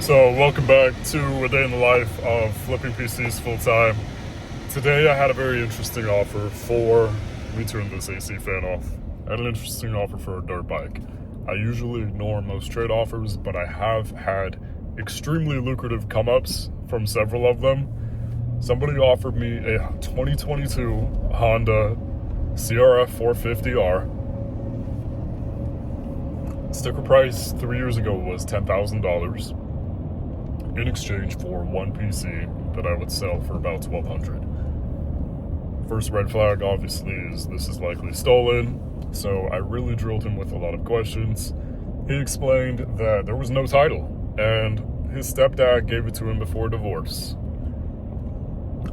So welcome back to a day in the life of flipping PCs full time. Today I had a very interesting offer for, let me turn this AC fan off. I had an interesting offer for a dirt bike. I usually ignore most trade offers, but I have had extremely lucrative come-ups from several of them. Somebody offered me a 2022 Honda CRF450R. Sticker price 3 years ago was $10,000. In exchange for one PC that I would sell for about $1,200. First red flag obviously is this is likely stolen, so I really drilled him with a lot of questions. He explained that there was no title and his stepdad gave it to him before divorce.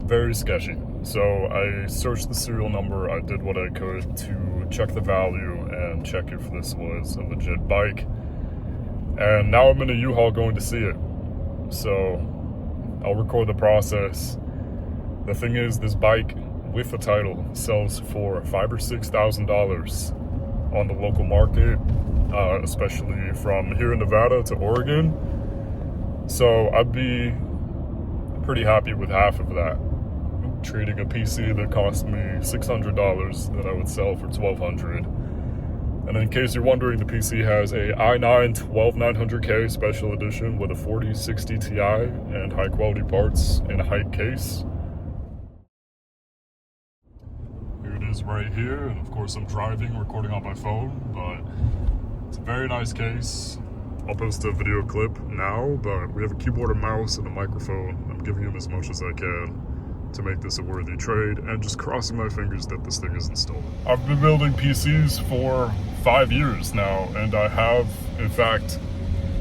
Very sketchy. So I searched the serial number, I did what I could to check the value and check if this was a legit bike. And now I'm in a U-Haul going to see it. So I'll record the process. The thing is, this bike with the title sells for $5,000 or $6,000 on the local market, especially from here in Nevada to Oregon. So I'd be pretty happy with half of that. Trading a PC that cost me $600 that I would sell for $1,200. And in case you're wondering, the PC has a i9 12900K special edition with a 4060 Ti and high quality parts in a height case. Here it is right here, and of course I'm driving, recording on my phone, but it's a very nice case. I'll post a video clip now, but we have a keyboard and mouse and a microphone. I'm giving him as much as I can to make this a worthy trade, and just crossing my fingers that this thing isn't stolen. I've been building PCs for 5 years now, and I have, in fact,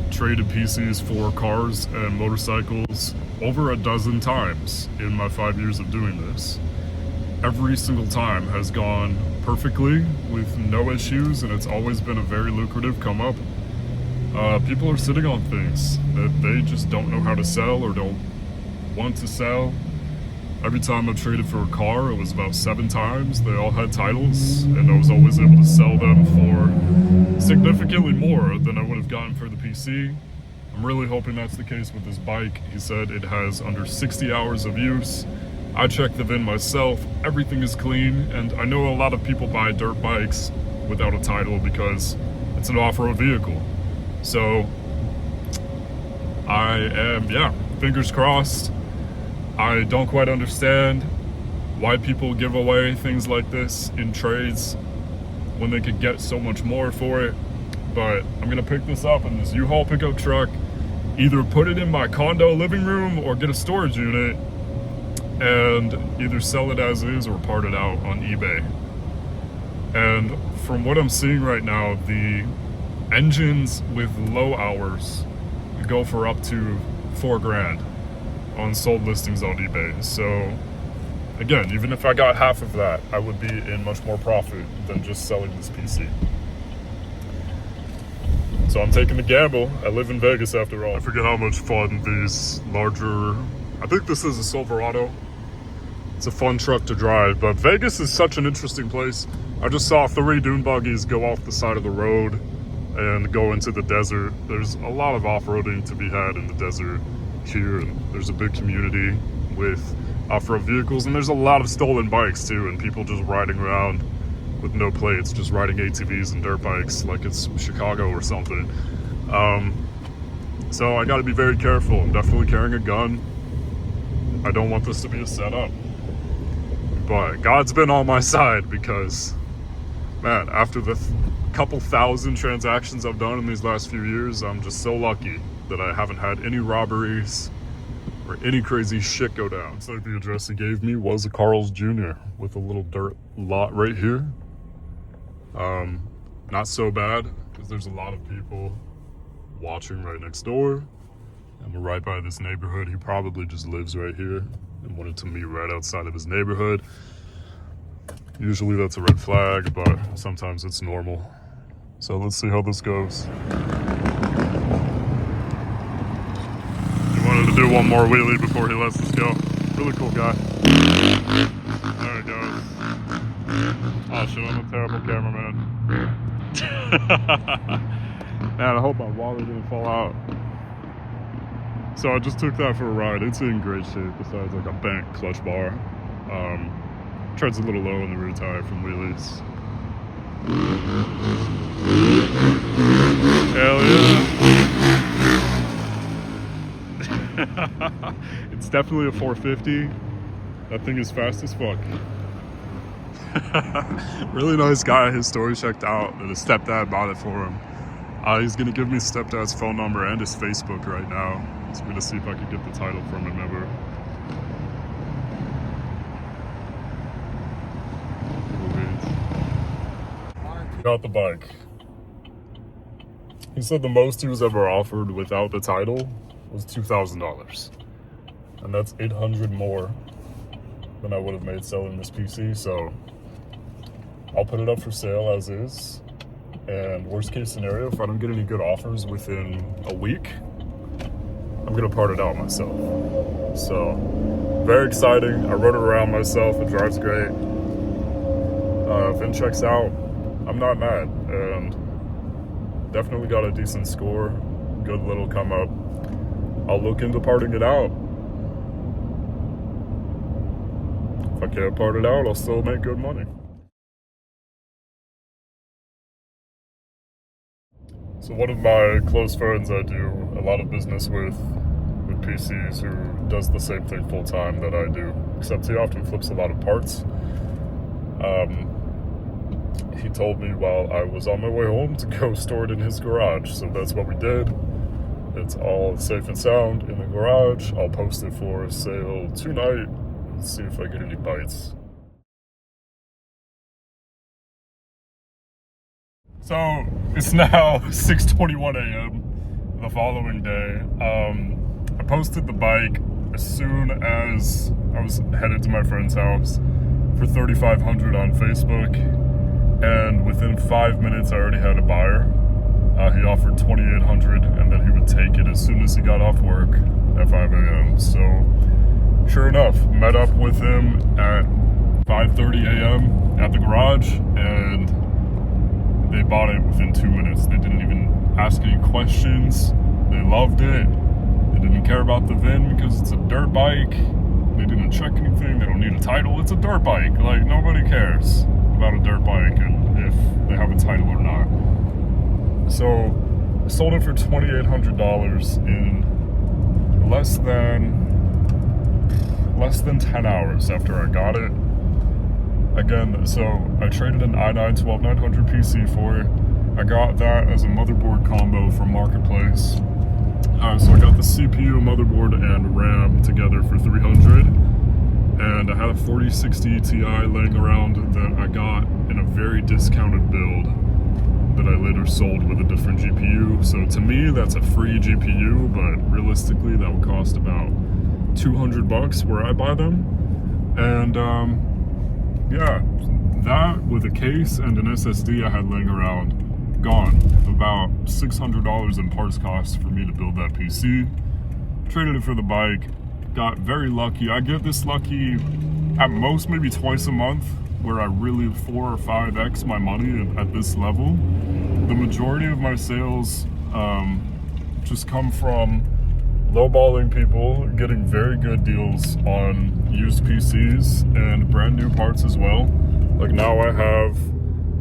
traded PCs for cars and motorcycles over a dozen times in my 5 years of doing this. Every single time has gone perfectly with no issues, and it's always been a very lucrative come up. People are sitting on things that they just don't know how to sell or don't want to sell. Every time I've traded for a car, it was about 7 times. They all had titles, and I was always able to sell them for significantly more than I would have gotten for the PC. I'm really hoping that's the case with this bike. He said it has under 60 hours of use. I checked the VIN myself. Everything is clean, and I know a lot of people buy dirt bikes without a title because it's an off-road vehicle. So I am, fingers crossed. I don't quite understand why people give away things like this in trades when they could get so much more for it. But I'm gonna pick this up in this U-Haul pickup truck, either put it in my condo living room or get a storage unit and either sell it as is or part it out on eBay. And from what I'm seeing right now, the engines with low hours go for up to $4,000 on sold listings on eBay. So again, even if I got half of that, I would be in much more profit than just selling this PC. So I'm taking the gamble. I live in Vegas after all. I forget how much fun these larger, I think this is a Silverado. It's a fun truck to drive, but Vegas is such an interesting place. I just saw 3 dune buggies go off the side of the road and go into the desert. There's a lot of off-roading to be had in the desert here, and there's a big community with off-road vehicles, and there's a lot of stolen bikes too, and people just riding around with no plates, just riding ATVs and dirt bikes like it's Chicago or something. So I got to be very careful. I'm definitely carrying a gun. I don't want this to be a setup, but God's been on my side because, man, after the couple thousand transactions I've done in these last few years, I'm just so lucky that I haven't had any robberies or any crazy shit go down. Looks like the address he gave me was a Carl's Jr. with a little dirt lot right here. Not so bad because there's a lot of people watching right next door. And we're right by this neighborhood. He probably just lives right here and wanted to meet right outside of his neighborhood. Usually that's a red flag, but sometimes it's normal. So let's see how this goes. Wanted to do one more wheelie before he lets us go. Really cool guy. There he goes. Oh shit, I'm a terrible cameraman. Man, I hope my wallet didn't fall out. So I just took that for a ride. It's in great shape besides like a bent clutch bar. Treads a little low on the rear tire from wheelies. Hell yeah. It's definitely a 450. That thing is fast as fuck. Really nice guy. His story checked out that his stepdad bought it for him. He's gonna give me his stepdad's phone number and his Facebook right now. So I'm gonna see if I can get the title from him ever. Got the bike. He said the most he was ever offered without the title was $2,000. And that's $800 more than I would have made selling this PC, so I'll put it up for sale as is. And worst case scenario, if I don't get any good offers within a week, I'm gonna part it out myself. So, very exciting. I rode it around myself, it drives great. If it checks out, I'm not mad, and definitely got a decent score, good little come up. I'll look into parting it out. If I can't part it out, I'll still make good money. So one of my close friends I do a lot of business with PCs, who does the same thing full time that I do, except he often flips a lot of parts. He told me while I was on my way home to go store it in his garage, so that's what we did. It's all safe and sound in the garage. I'll post it for sale tonight and see if I get any bites. So it's now 6:21 a.m. the following day. I posted the bike as soon as I was headed to my friend's house for $3,500 on Facebook, and within 5 minutes I already had a buyer. He offered $2,800, and then he would take it as soon as he got off work at 5 a.m. So sure enough, met up with him at 5:30 a.m. at the garage, and they bought it within 2 minutes. They didn't even ask any questions. They loved it. They didn't care about the VIN because it's a dirt bike. They didn't check anything. They don't need a title. It's a dirt bike. Like, nobody cares about a dirt bike and if they have a title or not. So I sold it for $2,800 in less than 10 hours after I got it. Again, so I traded an i9 12900 PC for it. I got that as a motherboard combo from Marketplace. So I got the CPU, motherboard, and RAM together for $300. And I had a 4060 Ti laying around that I got in a very discounted build that I later sold with a different GPU. So to me, that's a free GPU, but realistically, that would cost about $200 where I buy them. And yeah, that with a case and an SSD I had laying around, gone. About $600 in parts cost for me to build that PC. Traded it for the bike. Got very lucky. I get this lucky at most maybe twice a month, where I really 4 or 5x my money at this level. The majority of my sales just come from lowballing people, getting very good deals on used PCs and brand new parts as well. Like now I have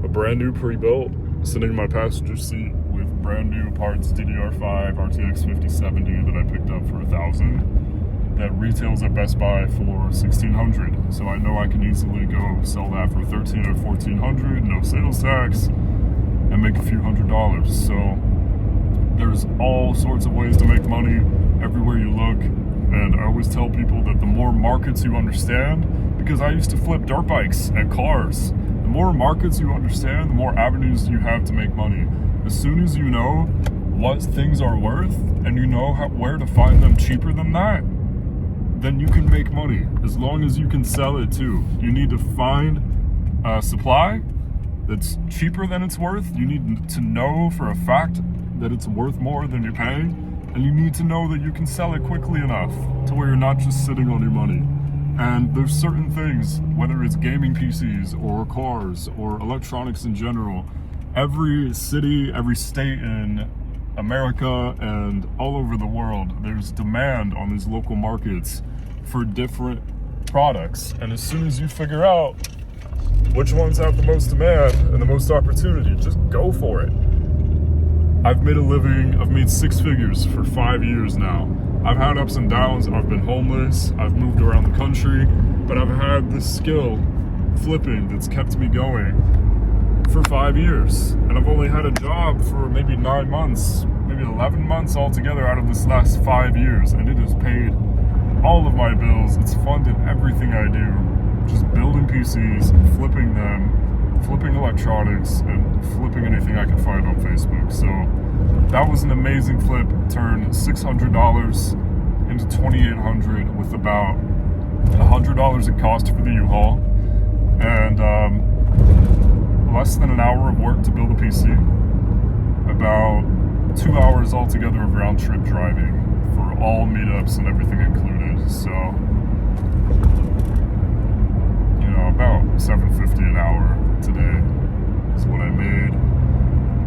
a brand new pre-built sitting in my passenger seat with brand new parts, DDR5 RTX 5070 that I picked up for $1,000. That retails at Best Buy for $1,600. So I know I can easily go sell that for $1,300 or $1,400, no sales tax, and make a few $100s. So there's all sorts of ways to make money everywhere you look. And I always tell people that the more markets you understand, because I used to flip dirt bikes and cars, the more markets you understand, the more avenues you have to make money. As soon as you know what things are worth and you know where to find them cheaper than that, then you can make money, as long as you can sell it too. You need to find a supply that's cheaper than it's worth. You need to know for a fact that it's worth more than you're paying, and you need to know that you can sell it quickly enough to where you're not just sitting on your money. And there's certain things, whether it's gaming PCs or cars or electronics in general, every city, every state in America and all over the world, there's demand on these local markets for different products. And as soon as you figure out which ones have the most demand and the most opportunity, just go for it. I've made a living, I've made 6 figures for 5 years now. I've had ups and downs, I've been homeless, I've moved around the country, but I've had this skill, flipping, that's kept me going for 5 years. And I've only had a job for maybe 9 months, maybe 11 months altogether out of this last 5 years. And it has paid all of my bills. It's funded everything I do. Just building PCs, flipping them, flipping electronics, and flipping anything I can find on Facebook. So that was an amazing flip. Turned $600 into $2,800 with about $100 it cost for the U-Haul. And less than an hour of work to build a PC. About 2 hours altogether of round trip driving for all meetups and everything included. So, you know, about $7.50 an hour today is what I made.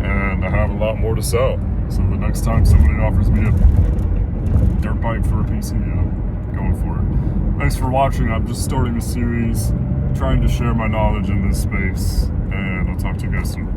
And I have a lot more to sell. So the next time somebody offers me a dirt bike for a PC, I'm going for it. Thanks for watching. I'm just starting a series, trying to share my knowledge in this space, and I'll talk to you guys soon.